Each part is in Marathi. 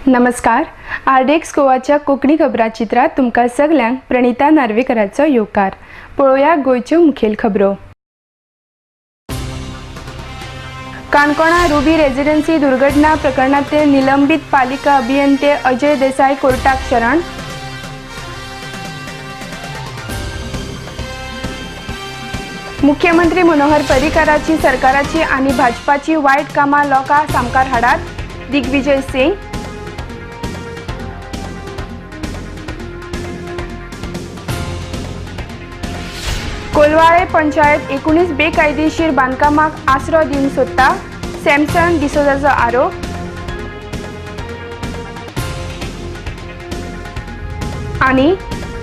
नमस्कार. आरडेक्स गोवाच्या कोंकणी खबराचित्रात तुमकां सगल्यांक प्रणिता नार्वेकराचो येवकार. पळोवया गोंयच्यो मुखेल खबरो. काणकोणा रुबी रेजिडेन्सी दुर्घटना प्रकरणातले निलंबित पालिका अभियंते अजय देसाई कोर्टाक शरण. मुख्यमंत्री मनोहर पर्रीकाराची सरकाराची आनी भाजपाची वायट कामां लोकां सामकार हाडात. दिग्विजय सिंग. कोलवाळे पंचायत 19 बेकायदेशीर बांदकामाक आसरो दिवंक सोदता. सॅमसन डिसोजाचो आरोप. आनी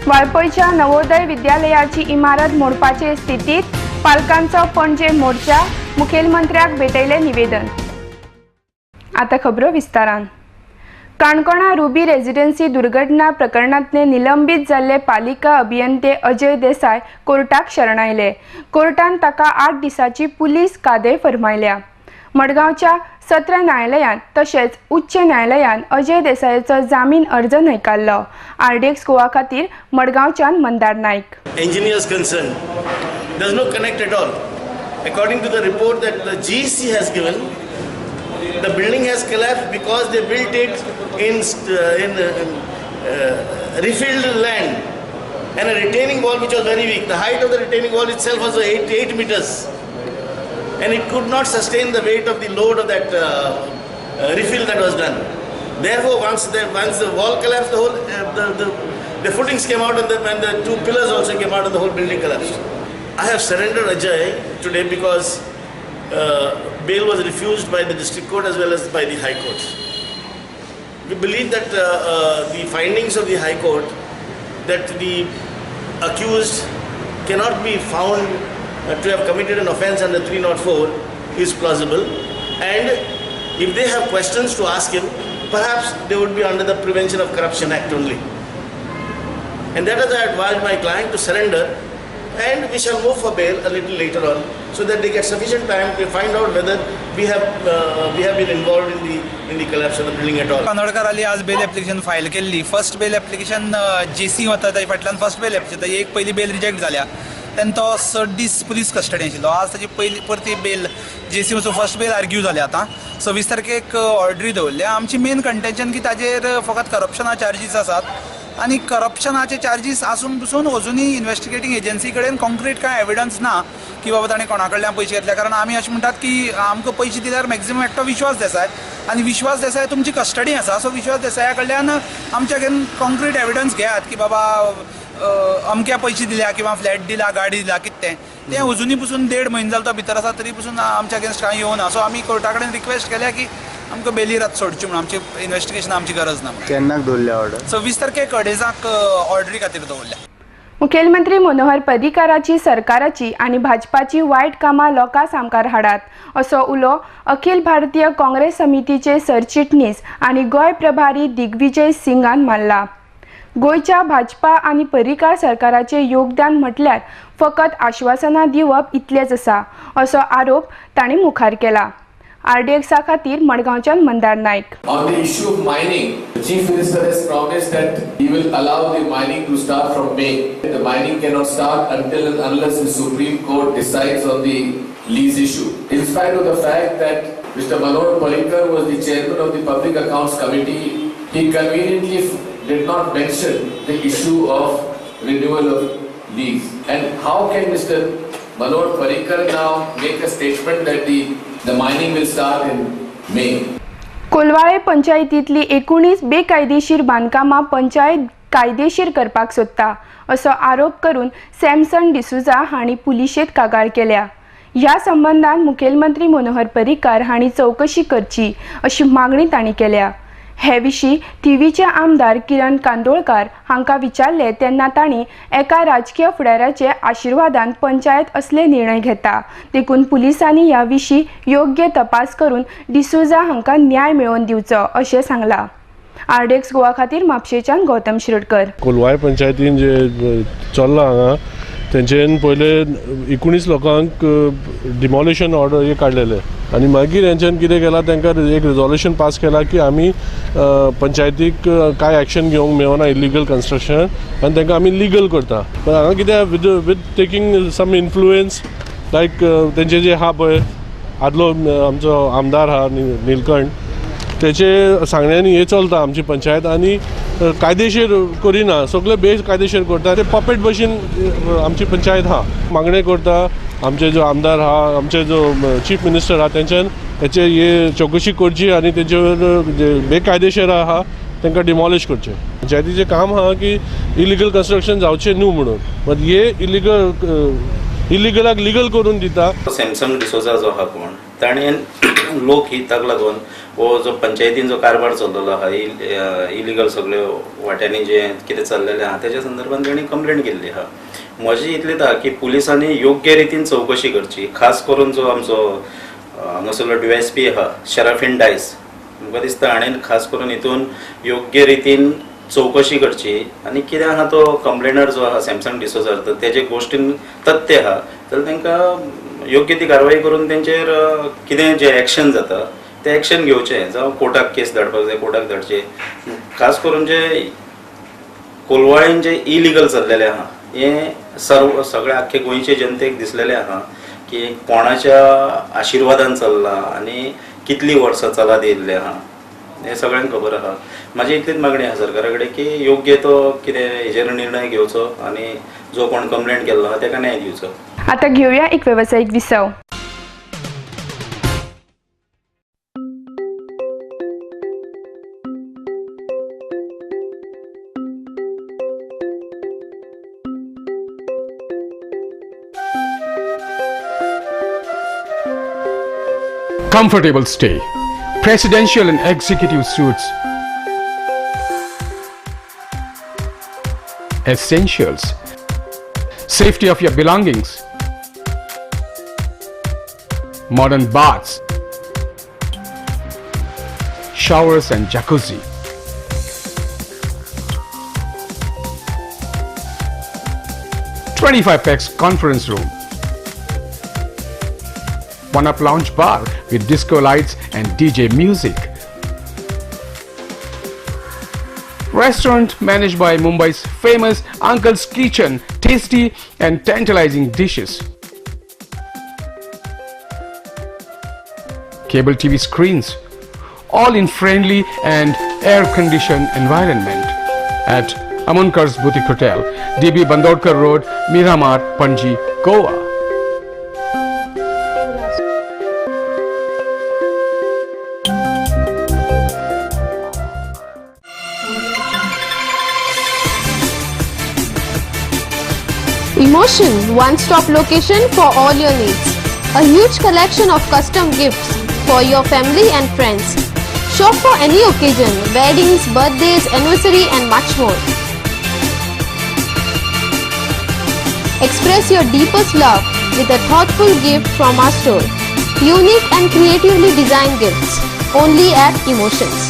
वाळपयच्या नवोदय विद्यालयाची इमारत मोडपाचे स्थितीत पालकांचो पणजे मोर्चा. मुखेलमंत्र्याक भेटयले निवेदन. आता खबरो विस्तारान. काणकोणा रुबी रेजिडेन्सी दुर्घटना प्रकरणातले निलंबित जाल्ले पालिका अभियंते अजय देसाई कोर्टाक शरण आयले. कोर्टान ताका 8 दिसांची पुलीस कादय फर्मायल्या. मडगांवच्या सत्र न्यायालयान तशेंच उच्च न्यायालयान अजय देसाईचो जामीन अर्ज न्हयकारलो. आरडेक्स गोवा खातीर मडगांवच्यान मंदार नायक. Engineers concerned, there is no connect at all. According to the report that the GC has given, the building has collapsed because they built it in refilled land and a retaining wall which was very weak. The height of the retaining wall itself was 8 meters and it could not sustain the weight of the load of that refill that was done. Therefore, once the wall collapsed, the whole the footings came out and the 2 pillars also came out and the whole building collapsed. I have surrendered Ajay today because bail was refused by the district court as well as by the high court. We believe that the findings of the high court that the accused cannot be found to have committed an offence under 304 is plausible, and if they have questions to ask him, perhaps they would be under the Prevention of Corruption Act only. And that is I advise my client to surrender, and we shall move for bail a little later on so that they get sufficient time to find out whether we have been involved in the collapse of the building at all. कानोडकरांनी आज बेल एप्लिकेशन फायल केल्ली. फर्स्ट बेल एप्लिकेशन जेसी वता ताजे फाटल्यान फर्स्ट बेल एप्लिकेशन एक पयली बेल रिजेक्ट जाल्या तेन्ना तो 6 दीस पुलीस कस्टडी आशिल्लो. आज ताजी पयली परती बेल जेसी वचून फर्स्ट बेल आर्ग्यू जाल्या. आतां 26 तारखेक ऑर्डरी दवरल्या. आमची मेन कंटेंशन की ताजेर फकत करप्शना चार्जीस आसात आनी करप्शनाचे चार्जीस आसून पसून अजुनूय इन्वेस्टिगेटींग एजन्सी कडेन कॉन्क्रीट कांय एविडन्स ना की बाबा ताणें कोणा कडल्यान पयशे घेतले. कारण आमी अशें म्हणटात की आमकां पयशे दिल्यार मॅक्झिमम एकटो विश्वास देसाय आनी विश्वास देसाय तुमची कस्टडी आसा. सो विश्वास देसाया कडल्यान आमच्या कडेन कॉन्क्रीट एविडन्स घेयात की बाबा अमक्या पयशे दिल्या किंवा फ्लॅट दिला गाडी दिला कितें तें अजुनूय पसून 1.5 म्हयने जालो तो भितर आसा तरी पसून आमच्या अगेन्स्ट कांय येवना. सो आमी कोर्टा कडेन रिक्वेस्ट केल्या की आमकां बेली रात सोडची म्हणून आमची इन्वेस्टिगेशन आमची गरज ना. केन्नाक दवरल्या ऑर्डर? 26 तारखेक अडेजाक ऑर्डरी खातीर दवरल्या. मुखेलमंत्री मनोहर पर्रीकाराची सरकाराची आनी भाजपाची वायट कामां लोकां सामकार हाडात असो उलो अखिल भारतीय काँग्रेस समितीचे सरचिटणीस आनी गोंय प्रभारी दिग्विजय सिंगान मारला. गोंयच्या भाजपा आनी पर्रीकार सरकाराचे योगदान म्हटल्यार फकत आश्वासनां दिवप इतलेंच आसा असो आरोप तांणी मुखार केला. आरडीएक्सा खातीर मडगांवच्यान मंदार नायक. On the issue of mining, the Chief Minister has promised that he will allow the mining to start from May. The mining cannot start until and unless the Supreme Court decides on the lease issue. In spite of the fact that Mr. Manoj Parrikar was the chairman of the Public Accounts Committee, he conveniently did not mention the issue of renewal of lease. And how can Mr. Manoj Parrikar now make a statement that the mining will start in May? Colvale पंचायतींतली 19 बेकायदेशीर बांदकामां पंचायत कायदेशीर करपाक सोदता असो आरोप करून सॅमसन डिसोजा हांणी पुलिशेंत कागाळ केल्या. ह्या संबंधान मुखेलमंत्री मनोहर पर्रीकार हांणी चवकशी करची अशी मागणी तांणी केल्या. हे विशीं टीव्हीचे आमदार किरण कांदोळकार हांकां विचारले तेन्ना तांणी एका राजकीय फुडाऱ्याचे आशिर्वादान पंचायत असले निर्णय घेता देखून पुलिसांनी ह्या विशीं योग्य तपास करून डिसोजा हांकां न्याय मेळोवन दिवचो अशें सांगलां. आरडेक्स गोवा खातीर म्हापशेच्यान गौतम शिरोडकर. कोलवाळे पंचायतीन जे चल्लां हांगा तेंचेन पयले 19 लोकांक डिमॉलिशन ऑर्डर काडलेले आनी मागीर हेंच्यान कितें केलां तांकां एक रिजोल्युशन पास केलां की आमी पंचायतीक कांय एक्शन घेवंक मेळना इलिगल कन्स्ट्रक्शन आनी तांकां आमी लीगल करता. पण हांगा कितें वीथ टेकिंग सम इन्फ्लुएन्स लायक तेंचे जे आहा पळय आदलो आमचो आमदार आहा निलकंठ तेचे सांगण्यानी हे चलता आमची पंचायत आनी कायदेशीर करिना सगळे बेकायदेशीर करता. ते पपेट भशेन आमची पंचायत आहा मागणे करता. आमचे जो आमदार आहा आमचे जो चीफ मिनिस्टर आहा तेंच्यान हेचे हे चौकशी करची आनी तेचे जे बेकायदेशीर आहा तांकां डिमॉलिश करचें. पंचायतीचें काम आहा की इलिगल कन्स्ट्रक्शन जावचें न्हू म्हणून बट हे इलिगलाक लीगल करून दिता. सॅमसंग डिसोजा जो आहा कोण ताणें लोकहिताक लागून हो जो पंचायतीन जो कारभार चल्लेलो आहा इलिगल सगळे वाट्यांनी जे कितें चल्लेलें आहा तेच्या संदर्भात तेणी कंप्लेंट केल्ली आहा. म्हजी इतलीच आहा की पुलिसांनी योग्य रितीन चौकशी करची. खास करून जो आमचो हांगासरलो DSP आहा शराफिन डायस म्हाका दिसता हाणें खास करून हितून योग्य रितीन चौकशी करची आनी कितें आहा तो कंप्लेनर जो आहा सॅमसंग डिसोजार तर तेजे गोश्टीन तथ्य आहा तर तांकां योग्य ती कारवाई करून तेंचेर कितें जे एक्शन जाता ते एक्शन घेवचें जावं कोर्टाक केस धाडपाक जाय कोर्टाक धाडचे. खास करून जे कोलवाळीन जे इलिगल चल्लेले आहा हे सगळ्या आख्खे गोंयचे जनतेक दिसलेले आहा की कोणाच्या आशिर्वादान चल्ला आनी कितली वर्सां चलत येयल्ले आहा हे सगळ्यांक खबर आहा. म्हाजी इतलीच मागणी आहा सरकारा कडेन की योग्य तो कितें हेजेर निर्णय घेवचो आनी जो कोण कंप्लेंट केल्लो आहा ताका न्याय दिवचो. आता घेऊया एक व्यावसायिक विसाव. Comfortable stay, presidential and executive suites, essentials, safety of your belongings, modern baths, showers and jacuzzi, 25x conference room, one-up lounge bar with disco lights and DJ music. Restaurant managed by Mumbai's famous Uncle's Kitchen, tasty and tantalizing dishes. Cable TV screens, all in friendly and air-conditioned environment at Amunkar's Boutique Hotel, DB Bandodkar Road, Miramar, Panji, Goa. Emotion, one-stop location for all your needs. A huge collection of custom gifts for your family and friends. Shop for any occasion, weddings, birthdays, anniversary and much more. Express your deepest love with a thoughtful gift from our store. Unique and creatively designed gifts, only at Emotions.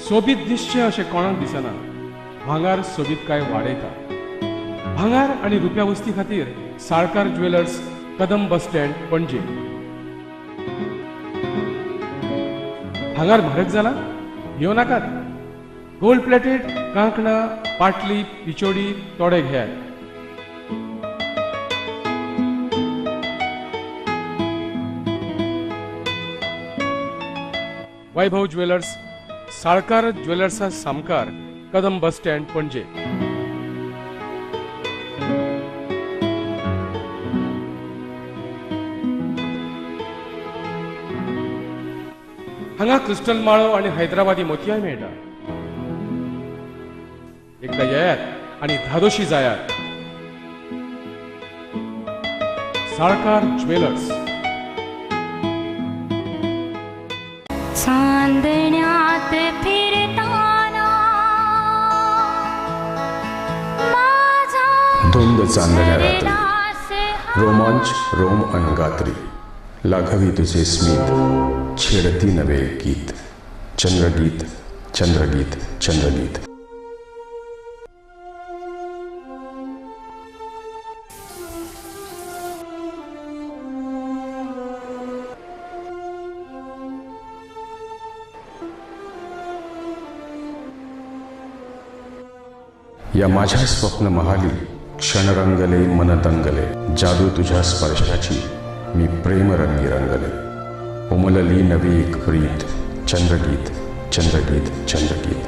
सोबीत दिसचे अशें कोणाक दिसना. भांगार सोबीत काय वाडयता. भांगार आनी रुप्या वस्ती खातीर Salkar jewellers, Kadam bus stand, पणजे. भांगार म्हारग जाला? घेव नाकात. गोल्ड प्लेटेड कांकणां, पाटली, पिचोडी तोडे घेयात. वैभव ज्वेलर्स, साळकार ज्वेलर्सा सामकार, कदम बस स्टँड, पणजे. हांगा क्रिस्टल माळो आणि हैदराबादी मोतियाय मेळटा. एकदा येयात आणि धादोशी जायात. साळकार ज्वेलर्स. चांदण्यात फिरताना माझा धुंद चांदण्या रात्री, रोमांच रोम अंगात्री, लाघवी तुझे स्मित, छेडती नवे गीत, चंद्रगीत चंद्रगीत चंद्रगीत. या माझ्या स्वप्न महाली क्षण रंगले मन दंगले, जादू तुझ्या स्पर्शाची मी प्रेम रंगी रंगले. उमलली नवी एक प्रीत, चंद्रगीत चंद्रगीत चंद्रगीत.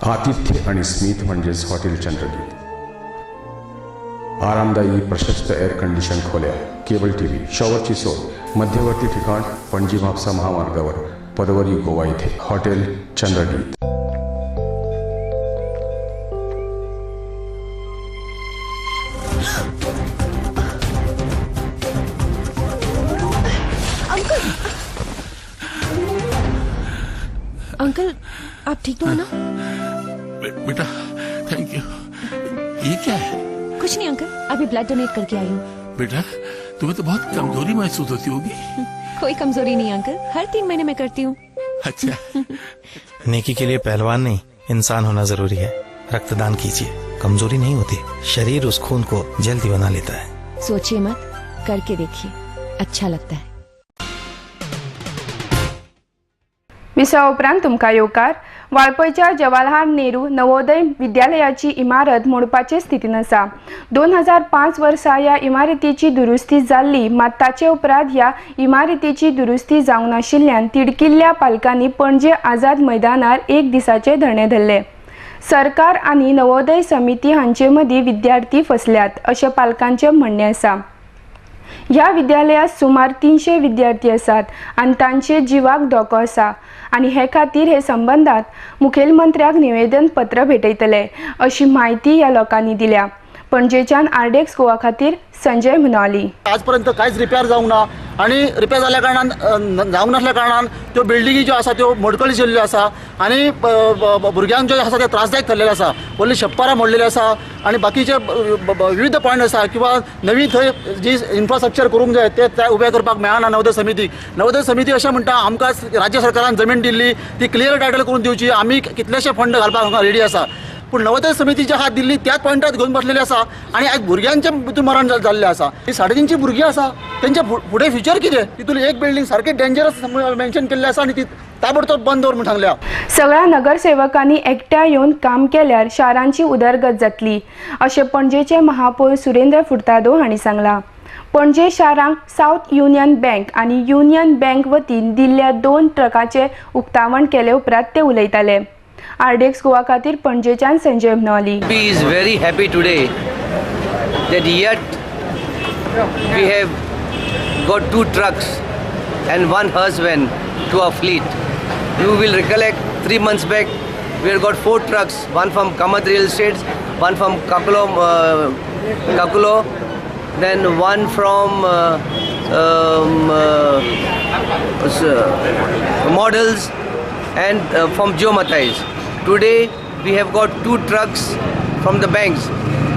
आतिथ्य आणि स्मित म्हणजेच हॉटेल चंद्रगीत. आरामदायी प्रशस्त एअर कंडिशन खोल्या, केबल टीव्ही, शॉवरची सोय, मध्यवर्ती ठिकाण पणजी म्हापसा महामार्गावर पदवरी गोवा येथे हॉटेल चंद्रगीत. अंकल आप ठीक तो हो ना? बेटा थैंक यू. ये क्या है? कुछ नहीं अंकल, अभी ब्लड डोनेट करके आई हूँ. बेटा तुम्हें तो बहुत कमजोरी महसूस होती होगी. कोई कमजोरी नहीं अंकल, हर 3 महीने में करती हूँ. अच्छा. नेकी के लिए पहलवान नहीं इंसान होना जरूरी है. रक्तदान कीजिए, कमजोरी नहीं होती, शरीर उस खून को जल्दी बना लेता है. सोचिए मत, करके देखिए, अच्छा लगता है. विसवा उपरांत तुमकां येवकार. वाळपयच्या जवाहरलाल नेहरू नवोदय विद्यालयाची इमारत मोडपाचे स्थितीन आसा. 2005 वर्सा ह्या इमारतीची दुरुस्ती जाल्ली, मात ताचे उपरांत ह्या इमारतीची दुरुस्ती जावंक नाशिल्ल्यान तिडकिल्ल्या पालकांनी पणजे आझाद मैदानार एक दिसाचे धरणे धरले. सरकार आनी नवोदय समिती हांचे मदीं विद्यार्थी फसल्यात अशें पालकांचे म्हणणे आसा. ह्या विद्यालयात सुमार 300 विद्यार्थी आसात आनी तांचे जिवाक धोको आसा आनी हे खातीर हे संबंधात मुखेलमंत्र्याक निवेदन पत्र भेटयतले अशी माहिती ह्या लोकांनी दिल्या. पणजेच्यान आरडेक्स गोवा खातीर संजय मुनावली. आजपर्यंत कांयच रिपेअर जावंक ना आणि रिपेअर जाल्या कारणान जावंक नासल्या कारणान त्यो बिल्डिंगी ज्यो आसा त्यो मोडकळी जाल्ल्यो आसा आनी भुरग्यांक ज्यो आसा ते त्रासदायक थारलेले आसा. व्हडली छप्परां मोडलेली आसा आनी बाकीचे विविध पॉयंट आसा किंवा नवी थंय जी इन्फ्रास्ट्रक्चर करूंक जाय ते उबें करपाक मेळना. नवोदय समिती अशें म्हणटा आमकां राज्य सरकारान जमीन दिल्ली ती क्लियर टायटल करून दिवची, आमी कितलेशे फंड घालपाक रेडी आसा. पूण नवोदय समिती ज्या हात दिल्ली त्याच पॉयंटात घेवन बसलेली आसा आनी आज भुरग्यांचे भितून मरण जाल्लें आसा. ही 350 भुरगीं आसा, तेंचे फुडें फ्युचर कितें? तितून एक बिल्डिंग सारके डेंजरस मेन्शन केल्ले आसा आनी ती ताबडतोब बंद दवर म्हूण सांगल्या. सगळ्या नगरसेवकांनी एकट्या येवन काम केल्यार शारांची उदरगत जातली अशें पणजेचे महापौर सुरेंद्र फुर्तादो हांणी सांगलां. पणजे शारांक साउथ युनियन बँक आनी युनियन बँक वतीन दिल्ल्या 2 ट्रकाचे उक्तावण केले उपरांत ते उलयताले. आरडेक्स गोवा खातीर पणजेच्यान Sanjay मुनावली. He is very happy today that yet we have got 2 trucks and 1 hearse van to our fleet. You will recollect 3 months back we had got 4 trucks, one from Kamath Real Estates, one from Kakulo, then one from Models and from Joe Mathais. Today we have got 2 trucks from the banks.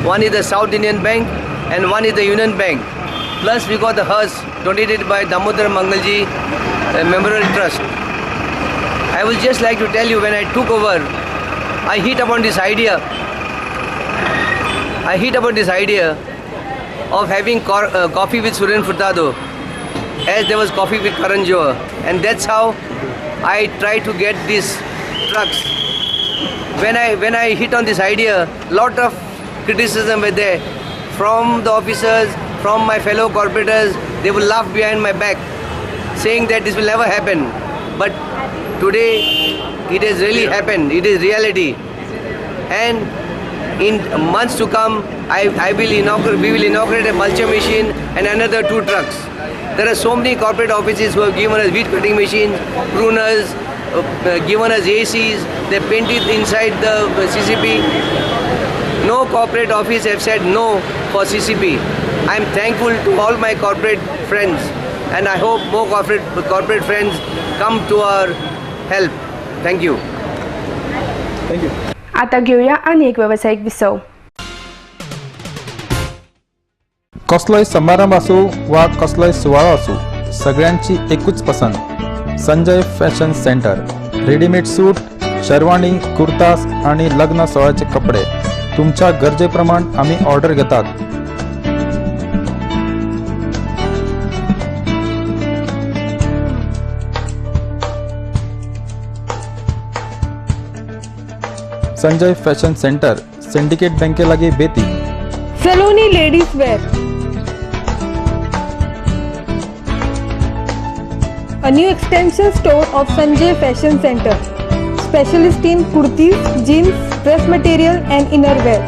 One is the South Indian Bank and one is the Union Bank. Plus we got the hearse donated by Damodar Mangalji Memorial Trust. I would just like to tell you, when I took over, I hit upon this idea of having coffee with Suren Furtado, as there was coffee with Karan Johar, and that's how I tried to get these trucks. When I hit on this idea, lot of criticism were there from the officers, from my fellow corporators. They will laugh behind my back, saying that this will never happen. But today it has really happened. It is reality, and in months to come, we will inaugurate a mulcher machine and another 2 trucks. There are so many corporate offices who have given us weed cutting machines, pruners, given us ACs, they painted inside the CCP. No corporate office have said no for CCP. I am thankful to all my corporate friends, and I hope more corporate friends come to our help. Thank you. Thank you. आता घेऊया आणि एक व्यावसायिक विसव. कसलोय समारंभ आसूं वा कसलोय सुवाळो आसूं, सगळ्यांची एकूच पसंत संजय फॅशन सेंटर रेडीमेड सूट शेरवानी कुर्तास आणि लग्न सोहळ्याचे कपडे तुमच्या गरजेप्रमाणे आम्ही ऑर्डर घेतात. संजय फॅशन सेंटर सिंडिकेट बँके लागी बेती. Saloni ladies wear, a new extension store of Sanjay Fashion Center, specialist in kurtis, jeans, dress material and innerwear.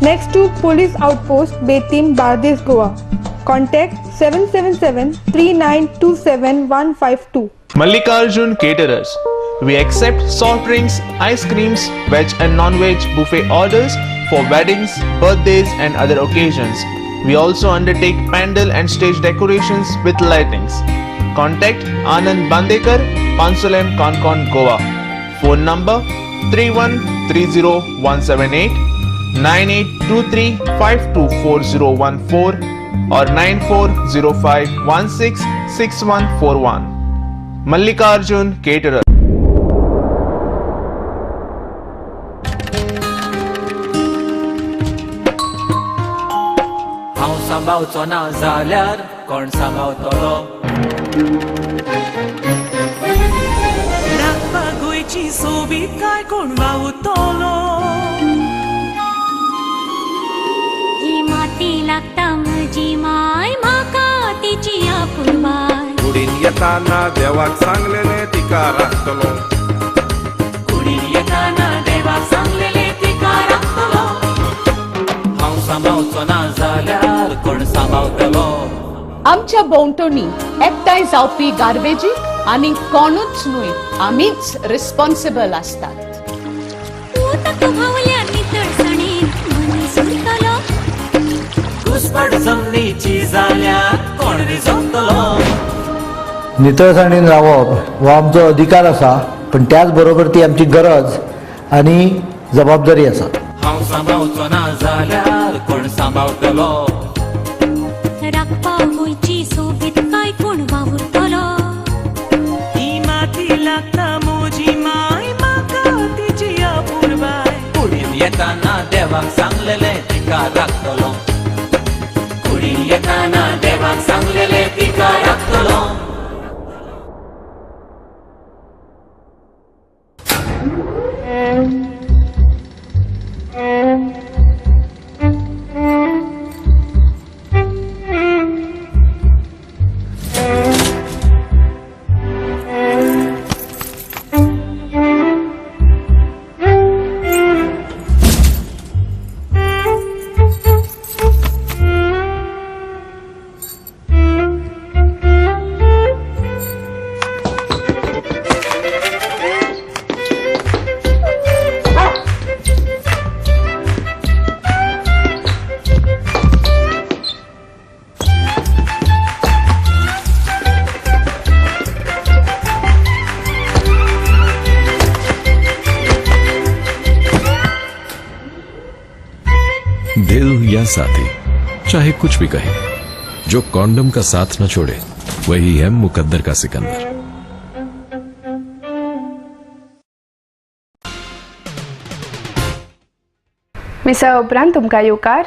Next to Police Outpost, Betim, Bardes, Goa. Contact 777-3927-152. Mallikarjun Caterers. We accept soft drinks, ice creams, veg and non-veg buffet orders for weddings, birthdays and other occasions. We also undertake pandal and stage decorations with lightings. Contact Anand Bandekar, Pansulem, Concon, Goa. Phone number 3130-178, 9823524014 or 9405166141. Mallikarjun Caterer. हांव सांबाळचो ना जाल्यार कोण सांबाळतलो. राखपाक गोंयची सोबीत काय कोण वावुरतलो. ही माती लागता म्हजी माय म्हाका तिची आपुरबाय. कुडीन येताना देवाक सांगलेले तिका राखतलो. कुडीन येताना देवाक सांगलेले तिका राखतलो. हांव सांबाळचो ना जाल्यार कोण सांबाळतलो. आमच्या भोंवतणी एकठांय जावपी गार्बेजीक आनी कोणूच न्हय आमीच रिस्पॉन्सिबल आसतात. उदक व्हांवल्या नितळसाणीन मनीस उरतलो. घुसपट जमनीची जाल्यार कोण रिजवतलो. नितळसाणीन रावप हो आमचो अधिकार आसा, पण त्याच बरोबर ती आमची गरज आनी जबाबदारी आसा. हांव सांबाळचो ना जाल्यार कोण सांबाळतलो. राखपाक गोंयची सोबीत काय कोण वावुरतलो. ही माती लागता म्हजी माय म्हाका तिची आपुरबाय. कुडीन येताना देवाक सांगलेले तिका राखतलो. कुडीन येताना देवाक सांगलेले तिका राखतलो. दिल या साथी चाहे कुछ भी कहे, जो कॉन्डम का साथ न छोड़े वही है मुकद्दर का सिकंदर. विसा उपरांत तुमकां येवकार.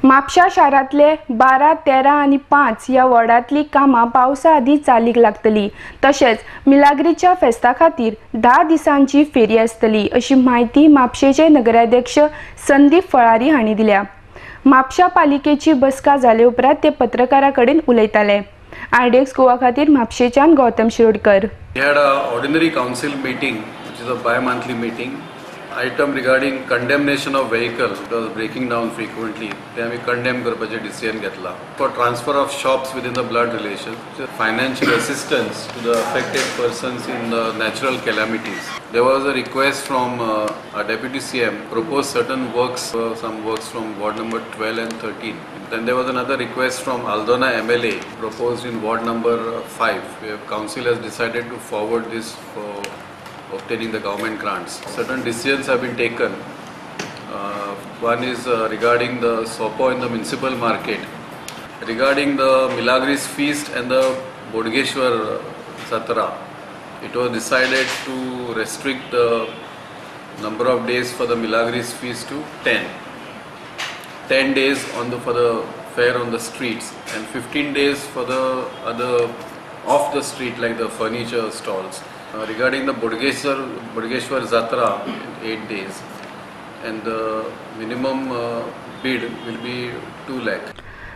म्हापशा शारांतले 12, 13 आनी 5 ह्या वॉर्डांतलीं कामां पावसा आदीं चालीक लागतली. तशेंच मिलाग्रीच्या फेस्ता खातीर 10 दिसांची फेरी आसतली अशी माहिती म्हापशेचे नगराध्यक्ष संदीप फळारी हांणी दिल्या. म्हापशा पालिकेची बसका जाले उपरांत ते पत्रकारां कडेन उलयताले. आयडेक्स गोवा खातीर म्हापशेच्यान Gautam Shirodkar. We had an ordinary council meeting, which is a bi-monthly meeting. Item regarding condemnation of vehicles because breaking down frequently. They have condemn करपाचे decision घेतला. For transfer of shops within the blood relation, financial assistance to the affected persons in the natural calamities. There was a request from our Deputy CM proposed certain works, some works from ward number 12 and 13. Then there was another request from Aldona MLA proposed in ward number 5. Where council has decided to forward this for obtaining the government grants. Certain decisions have been taken One is regarding the Sopo in the municipal market. Regarding the Milagris feast and the Bodgeshwar Satra, it was decided to restrict the number of days for the Milagris feast to 10. 10 days for the fair on the streets and 15 days for the other off the street like the furniture stalls. Regarding the Bodgeshwar Jatra, 8 days, and the minimum bid will be 2 lakh.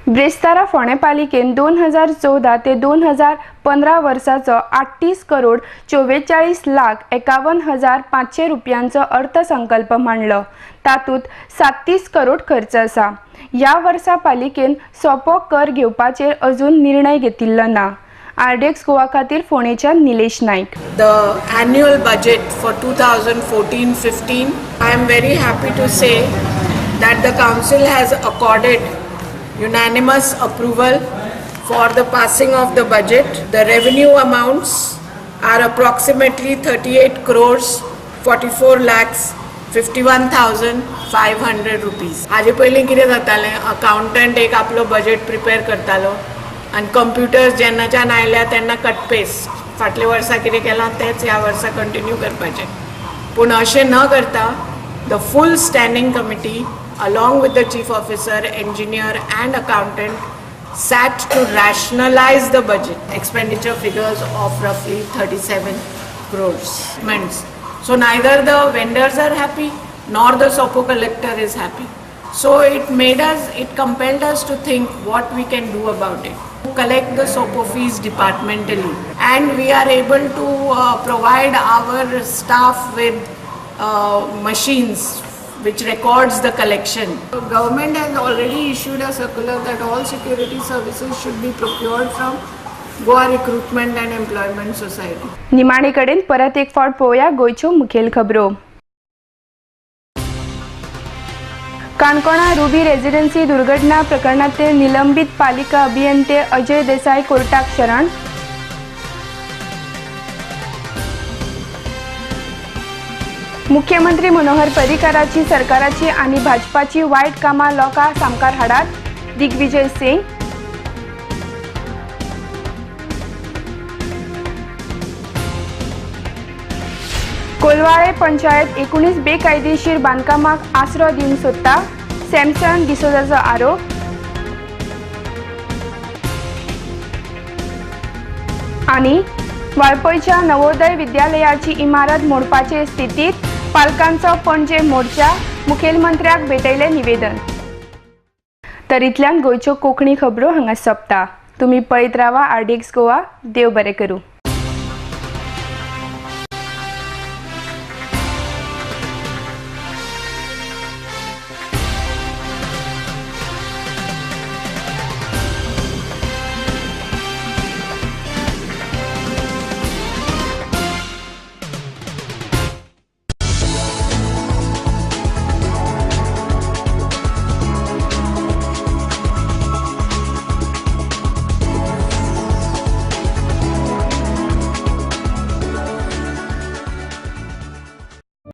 ब्रेस्तारा फोंडे पालिकेन 2014 ते 2015 वर्साचो 38 करोड 44 लाख 51,500 रुपयांचो अर्थसंकल्प मांडलो. तातूंत 37 करोड खर्च आसा. ह्या वर्सा पालिकेन सोपो कर घेवपाचेर अजून निर्णय घेतिल्लो ना. आरडेक्स गोवा खातीर फोंडेच्या Nilesh Naik. The annual budget for 2014-15, I am very happy to say that the council has accorded unanimous approval for the passing of the budget. The revenue amounts are approximately 38 crores 44 lakhs 51,500 rupees. हाजे पयलीं कितें जातालें, अकाउंटंट एक आपलो बजेट प्रिपेर करतालो आनी कंप्युटर्स जेन्नाच्यान आयल्या तेन्ना कट पेस्ट फाटल्या वर्सा कितें केलां तेंच ह्या वर्सा कंटिन्यू करपाचें. पूण अशें न करता the fool standing committee along with the chief officer, engineer and accountant sat to rationalize the budget. Expenditure figures of roughly 37 crores. So neither the vendors are happy nor the Sopo collector is happy. So it compelled us to think what we can do about it. Collect the Sopo fees departmentally, and we are able to provide our staff with machines which records the collection. The government has already issued a circular that all security services should be procured from Goa Recruitment and Employment Society. निमाणे कडेन परत एक फावट पळोवया गोंयच्यो मुखेल खबरो. काणकोणा रुबी रेजिडेन्सी दुर्घटना प्रकरणातील निलंबित पालिका अभियंते अजय देसाई कोर्टाक शरण. मुख्यमंत्री मनोहर पर्रीकाराची सरकाराची आणि भाजपाची वाईट कामां लोकां सामकार हाडात. दिग्विजय सिंग. कोलवाळे पंचायत 19 बेकायदेशीर बांदकामाक आसरो दिवंक सोदता. सॅमसन डिसोजाचो आरोप. आणि वाळपयच्या नवोदय विद्यालयाची इमारत मोडपाचे स्थितीत पालकांचो पणजे मोर्चा. मुखेलमंत्र्याक भेटयले निवेदन. तर इतल्यान गोंयच्यो कोंकणी खबरो हांगा सोंपता. तुमी पळयत रावा आरडीएक्स गोवा. देव बरें करूं.